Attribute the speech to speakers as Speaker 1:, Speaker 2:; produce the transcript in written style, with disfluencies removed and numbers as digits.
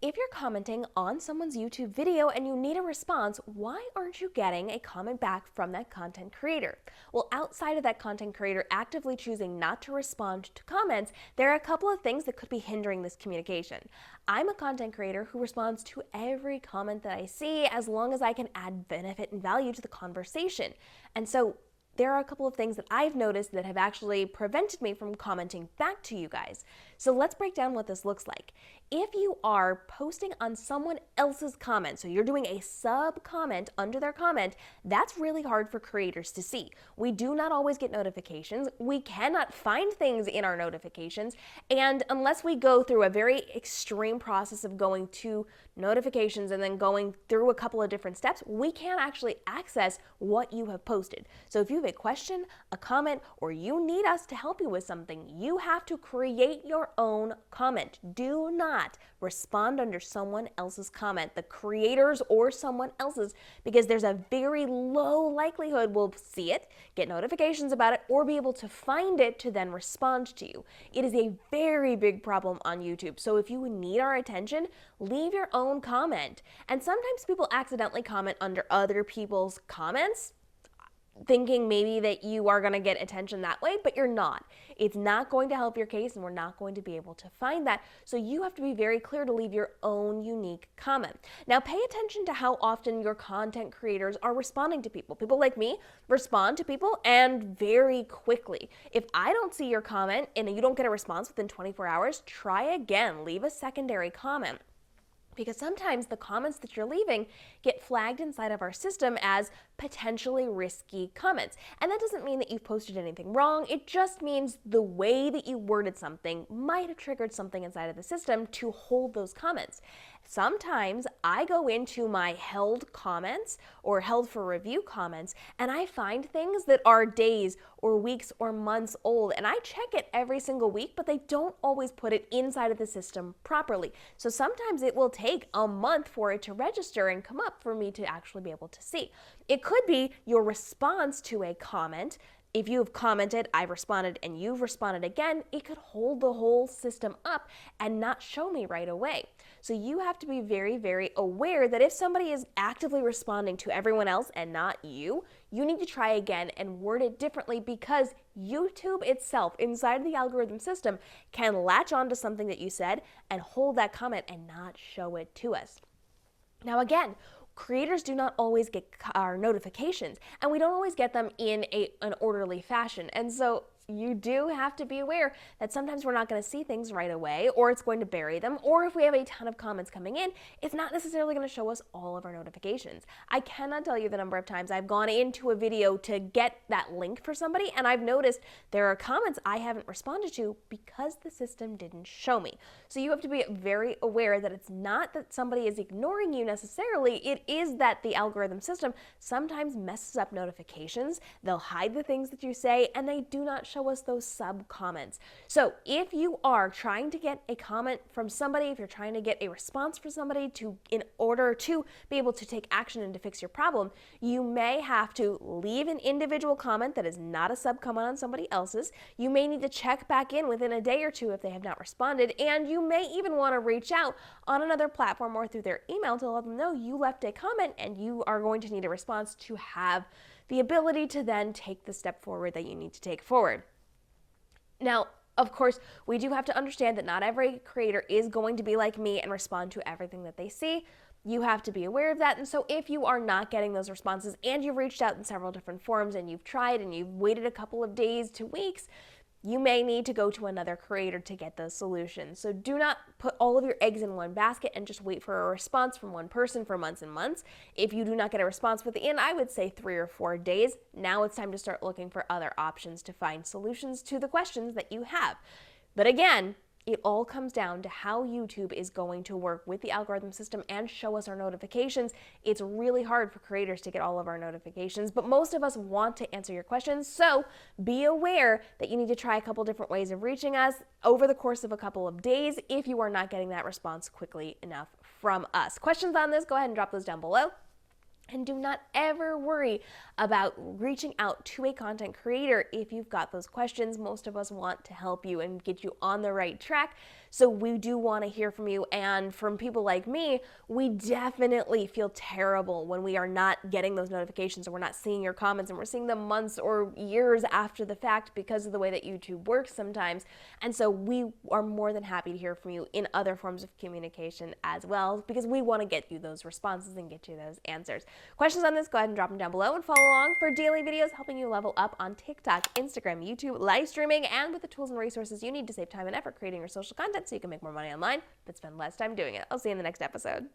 Speaker 1: If you're commenting on someone's YouTube video and you need a response, why aren't you getting a comment back from that content creator? Well, outside of that content creator actively choosing not to respond to comments, there are a couple of things that could be hindering this communication. I'm a content creator who responds to every comment that I see as long as I can add benefit and value to the conversation. And so there are a couple of things that I've noticed that have actually prevented me from commenting back to you guys. So let's break down what this looks like. If you are posting on someone else's comment, so you're doing a sub comment under their comment, that's really hard for creators to see. We do not always get notifications. We cannot find things in our notifications. And unless we go through a very extreme process of going to notifications and then going through a couple of different steps, we can't actually access what you have posted. So if you have a question, a comment, or you need us to help you with something, you have to create your own comment. Do not respond under someone else's comment, the creator's or someone else's, because there's a very low likelihood we'll see it, get notifications about it, or be able to find it to then respond to you. It is a very big problem on YouTube. So if you need our attention, leave your own comment. And sometimes people accidentally comment under other people's comments, thinking maybe that you are going to get attention that way, but you're not. It's not going to help your case, and we're not going to be able to find that. So you have to be very clear to leave your own unique comment. Now, pay attention to how often your content creators are responding to people. People like me respond to people and very quickly. If I don't see your comment and you don't get a response within 24 hours, try again. Leave a secondary comment. Because sometimes the comments that you're leaving get flagged inside of our system as potentially risky comments. And that doesn't mean that you've posted anything wrong. It just means the way that you worded something might have triggered something inside of the system to hold those comments. Sometimes I go into my held comments or held for review comments and I find things that are days or weeks or months old, and I check it every single week, but they don't always put it inside of the system properly. So sometimes it will take a month for it to register and come up for me to actually be able to see. It could be your response to a comment. If you've commented, I've responded, and you've responded again, it could hold the whole system up and not show me right away. So you have to be very, very aware that if somebody is actively responding to everyone else and not you, you need to try again and word it differently, because YouTube itself, inside of the algorithm system, can latch onto something that you said and hold that comment and not show it to us. Now again, creators do not always get our notifications, and we don't always get them in an orderly fashion. And so you do have to be aware that sometimes we're not going to see things right away, or it's going to bury them, or if we have a ton of comments coming in, it's not necessarily going to show us all of our notifications. I cannot tell you the number of times I've gone into a video to get that link for somebody, and I've noticed there are comments I haven't responded to because the system didn't show me. So you have to be very aware that it's not that somebody is ignoring you necessarily, it is that the algorithm system sometimes messes up notifications. They'll hide the things that you say, and they do not show us those sub comments. So if you are trying to get a comment from somebody, if you're trying to get a response from somebody in order to be able to take action and to fix your problem, you may have to leave an individual comment that is not a sub comment on somebody else's. You may need to check back in within a day or two if they have not responded, and you may even want to reach out on another platform or through their email to let them know you left a comment and you are going to need a response to have the ability to then take the step forward that you need to take forward. Now, of course, we do have to understand that not every creator is going to be like me and respond to everything that they see. You have to be aware of that. And so if you are not getting those responses and you've reached out in several different forums and you've tried and you've waited a couple of days to weeks, you may need to go to another creator to get those solutions. So do not put all of your eggs in one basket and just wait for a response from one person for months and months. If you do not get a response within, I would say 3 or 4 days, now it's time to start looking for other options to find solutions to the questions that you have. But again, it all comes down to how YouTube is going to work with the algorithm system and show us our notifications. It's really hard for creators to get all of our notifications, but most of us want to answer your questions. So be aware that you need to try a couple different ways of reaching us over the course of a couple of days if you are not getting that response quickly enough from us. Questions on this, go ahead and drop those down below. And do not ever worry about reaching out to a content creator if you've got those questions. Most of us want to help you and get you on the right track. So we do want to hear from you. And from people like me, we definitely feel terrible when we are not getting those notifications, or we're not seeing your comments, and we're seeing them months or years after the fact because of the way that YouTube works sometimes. And so we are more than happy to hear from you in other forms of communication as well, because we want to get you those responses and get you those answers. Questions on this, go ahead and drop them down below, and follow along for daily videos helping you level up on TikTok, Instagram, YouTube, live streaming, and with the tools and resources you need to save time and effort creating your social content so you can make more money online but spend less time doing it. I'll see you in the next episode.